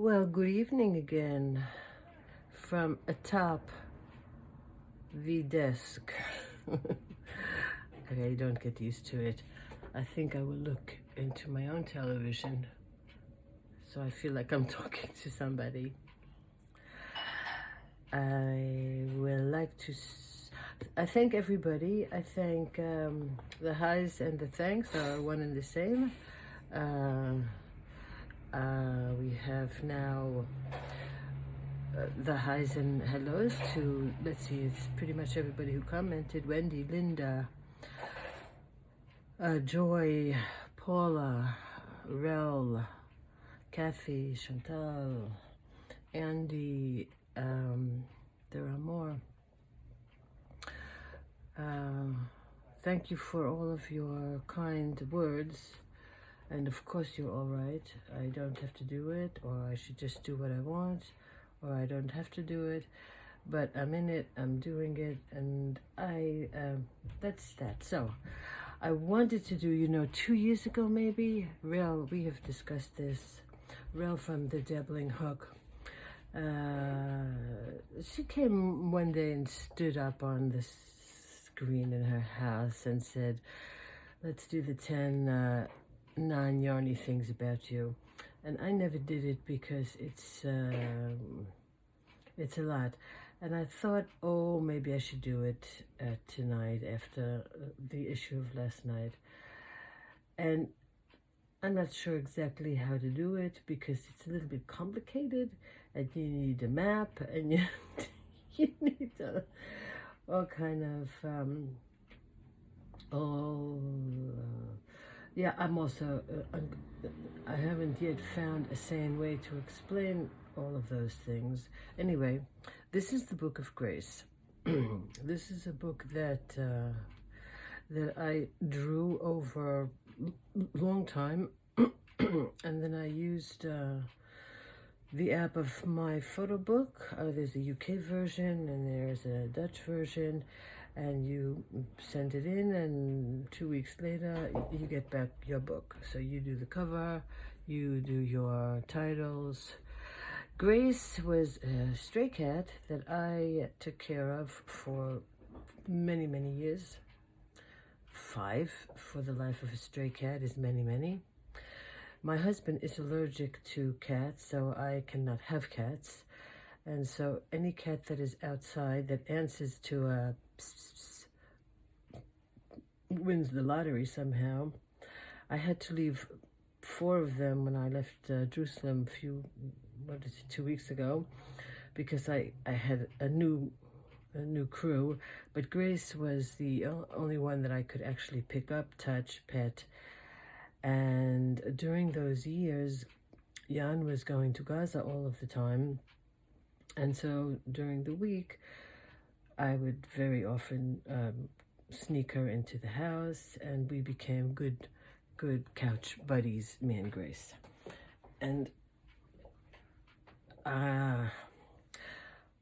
Well, good evening again from atop the desk. Okay, don't get used to it. I think I will look into my own television so I feel like I'm talking to somebody. I will like to I thank everybody. I thank the highs and the thanks are one and the same. We have now the highs and hellos to, let's see, it's pretty much everybody who commented: Wendy, Linda, Joy, Paula, Rel, Kathy, Chantal, Andy. There are more. Thank you for all of your kind words. And of course, you're all right. I don't have to do it, or I should just do what I want, or I don't have to do it. But I'm in it, I'm doing it, and that's that. So, I wanted to do, 2 years ago maybe, Rel, we have discussed this, Rel from the Dabbling Hook. She came one day and stood up on the screen in her house and said, let's do the 10 non-yarny things about you. And I never did it because it's a lot. And I thought, oh, maybe I should do it tonight after the issue of last night. And I'm not sure exactly how to do it because it's a little bit complicated, and you need a map, and you need all kind of yeah. I'm also I haven't yet found a sane way to explain all of those things. Anyway, this is the Book of Grace. This is a book that I drew over a long time, and then I used the app of my photo book. There's a UK version and there's a Dutch version, and you send it in, and 2 weeks later you get back your book. So you do the cover, you do your titles. Grace was a stray cat that I took care of for many, many years. 5 for the life of a stray cat is many, many. My husband is allergic to cats, so I cannot have cats. And so any cat that is outside that answers to a pss, pss, wins the lottery somehow. I had to leave 4 of them when I left Jerusalem 2 weeks ago, because I had a new crew. But Grace was the only one that I could actually pick up, touch, pet. And during those years, Jan was going to Gaza all of the time. And so during the week, I would very often sneak her into the house, and we became good couch buddies, me and Grace. And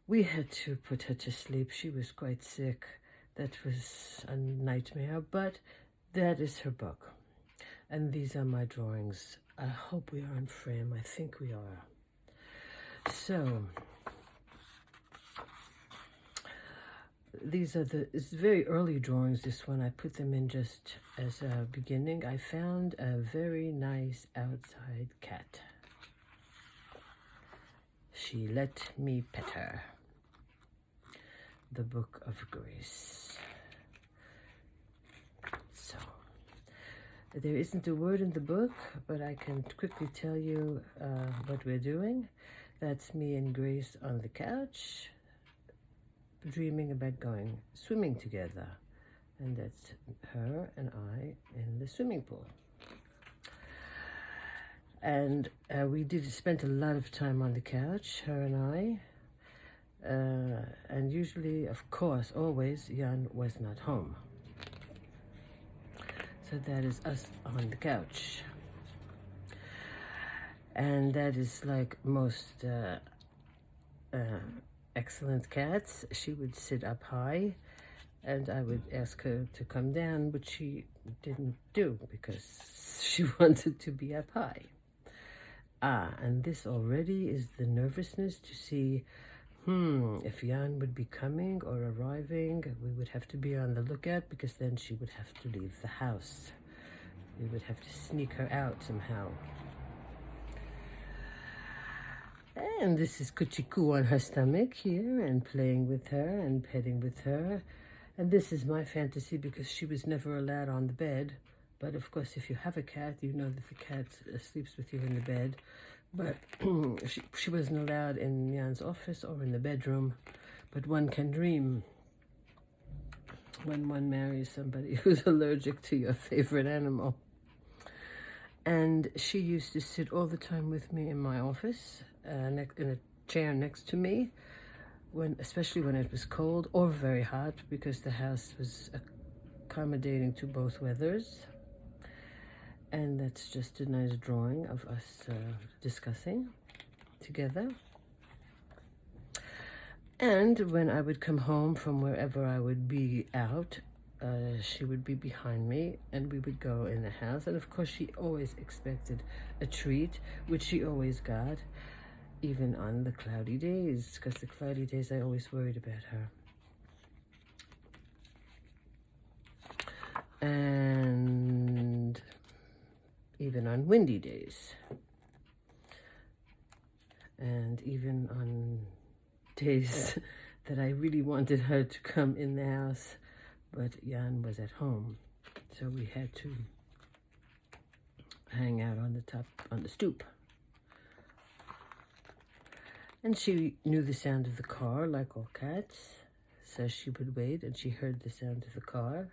we had to put her to sleep. She was quite sick. That was a nightmare, but that is her book. And these are my drawings. I hope we are in frame. I think we are. So, these are it's very early drawings, this one. I put them in just as a beginning. I found a very nice outside cat. She let me pet her. The Book of Grace. So, there isn't a word in the book, but I can quickly tell you what we're doing. That's me and Grace on the couch, dreaming about going swimming together. And that's her and I in the swimming pool. And we spent a lot of time on the couch, her and I. And usually, of course, always, Jan was not home. So that is us on the couch. And that is like most excellent cats. She would sit up high, and I would ask her to come down, which she didn't do because she wanted to be up high. And this already is the nervousness to see, if Jan would be coming or arriving. We would have to be on the lookout, because then she would have to leave the house. We would have to sneak her out somehow. And this is Kuchiku on her stomach here, and playing with her and petting with her. And this is my fantasy, because she was never allowed on the bed. But of course, if you have a cat, you know that the cat sleeps with you in the bed. But she wasn't allowed in Jan's office or in the bedroom. But one can dream when one marries somebody who's allergic to your favorite animal. And she used to sit all the time with me in my office, in a chair next to me, especially when it was cold or very hot, because the house was accommodating to both weathers. And that's just a nice drawing of us discussing together. And when I would come home from wherever I would be out, she would be behind me, and we would go in the house. And of course, she always expected a treat, which she always got, even on the cloudy days, because the cloudy days I always worried about her. And even on windy days, and even on days that I really wanted her to come in the house, but Jan was at home, so we had to hang out on the stoop. And she knew the sound of the car, like all cats, so she would wait, and she heard the sound of the car.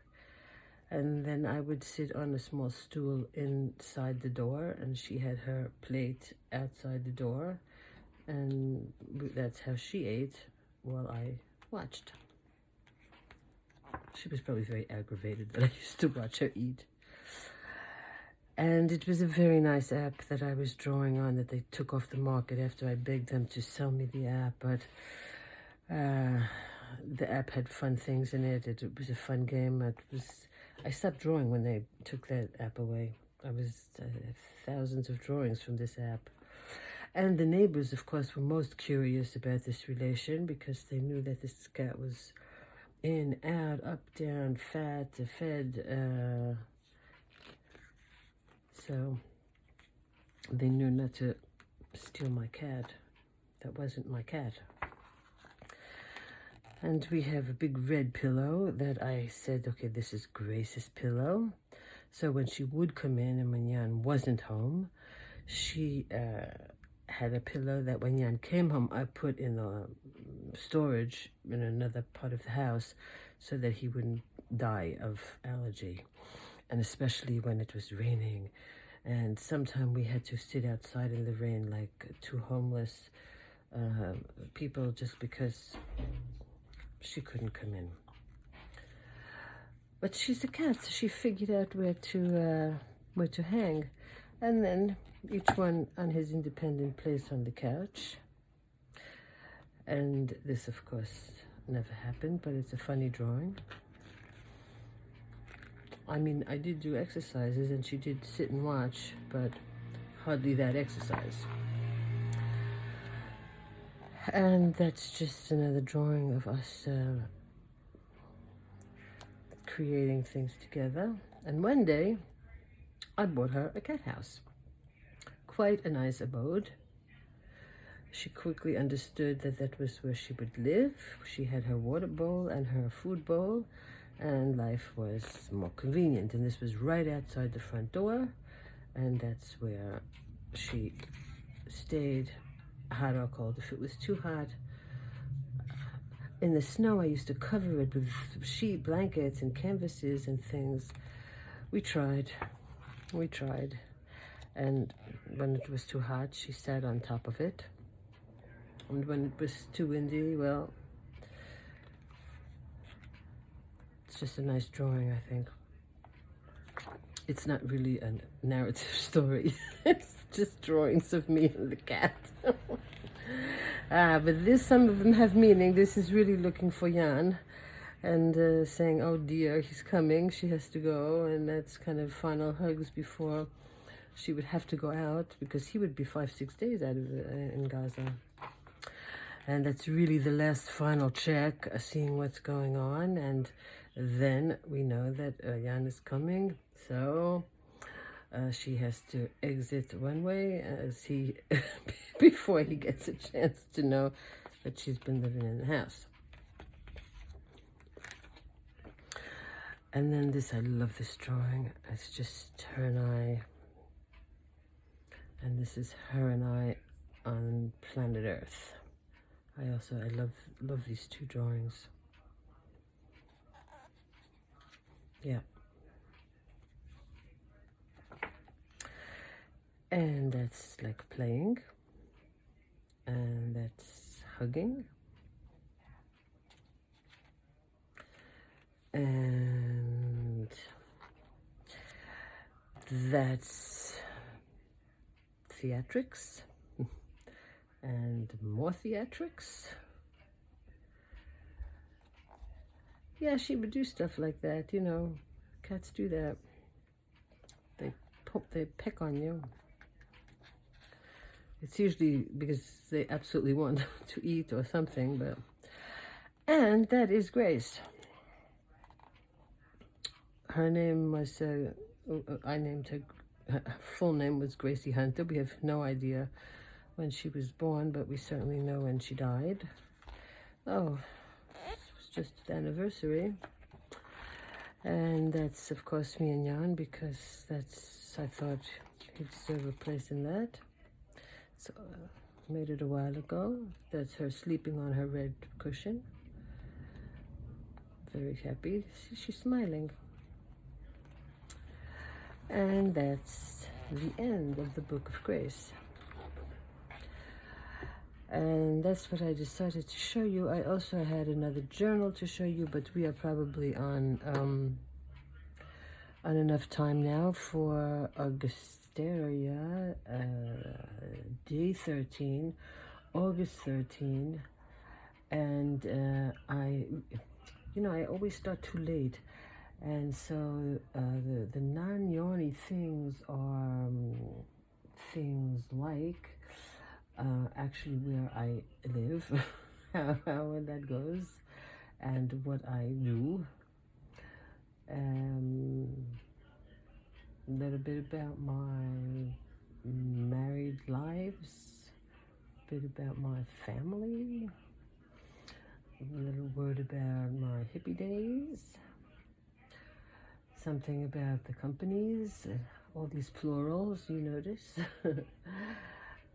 And then I would sit on a small stool inside the door, and she had her plate outside the door, and that's how she ate while I watched. She was probably very aggravated that I used to watch her eat. And it was a very nice app that I was drawing on, that they took off the market after I begged them to sell me the app. But the app had fun things in it. It was a fun game. I stopped drawing when they took that app away. I was thousands of drawings from this app. And the neighbors, of course, were most curious about this relation, because they knew that this cat was in, out, up, down, fat, fed. So they knew not to steal my cat. That wasn't my cat. And we have a big red pillow that I said, okay, this is Grace's pillow. So when she would come in and when Jan wasn't home, she had a pillow that when Jan came home, I put in the storage in another part of the house so that he wouldn't die of allergy. And especially when it was raining. And sometimes we had to sit outside in the rain like two homeless people, just because she couldn't come in. But she's a cat, so she figured out where to hang. And then each one on his independent place on the couch. And this, of course, never happened, but it's a funny drawing. I mean, I did do exercises, and she did sit and watch, but hardly that exercise. And that's just another drawing of us creating things together. And one day, I bought her a cat house. Quite a nice abode. She quickly understood that that was where she would live. She had her water bowl and her food bowl, and life was more convenient. And this was right outside the front door, and that's where she stayed, hot or cold. If it was too hot, in the snow, I used to cover it with sheet blankets and canvases and things. We tried. And when it was too hot, she sat on top of it. And when it was too windy, well, it's just a nice drawing, I think. It's not really a narrative story. It's just drawings of me and the cat. But some of them have meaning. This is really looking for Jan and saying, oh dear, he's coming, she has to go. And that's kind of final hugs before she would have to go out because he would be 5-6 days out of in Gaza. And that's really the last final check, seeing what's going on. And then we know that Jan is coming. So she has to exit one way as he before he gets a chance to know that she's been living in the house. And then this, I love this drawing. It's just her and I. And this is her and I on planet Earth. I love these two drawings. Yeah. And that's like playing. And that's hugging. And that's theatrics. And more theatrics. Yeah, she would do stuff like that, you know. Cats do that. They peck on you. It's usually because they absolutely want to eat or something, but... And that is Grace. Her name was, I named her, her full name was Gracie Hunter. We have no idea when she was born, but we certainly know when she died. Oh, it was just an anniversary. And that's, of course, me and Jan, because I thought he deserved a place in that. So, made it a while ago. That's her sleeping on her red cushion. Very happy. See, she's smiling. And that's the end of the Book of Grace. And that's what I decided to show you. I also had another journal to show you, but we are probably on enough time now for Augusteria, day 13, August 13. And I always start too late. And so the non-yoni things are things like actually where I live, how that goes, and what I do. A little bit about my married lives, a bit about my family, a little word about my hippie days, something about the companies, all these plurals, you notice.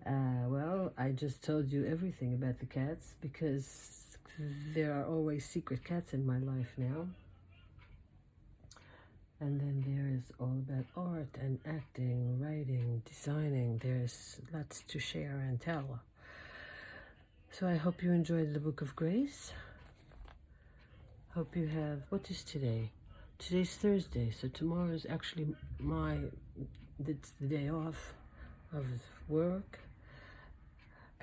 Well, I just told you everything about the cats because there are always secret cats in my life now. And then there is all about art and acting, writing, designing. There's lots to share and tell. So I hope you enjoyed the Book of Grace. Hope you have, what is today? Today's Thursday, so tomorrow is actually it's the day off of work.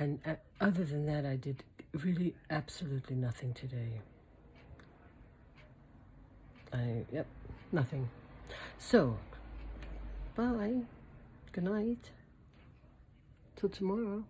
And other than that, I did really absolutely nothing today. Nothing. So, bye. Good night. Till tomorrow.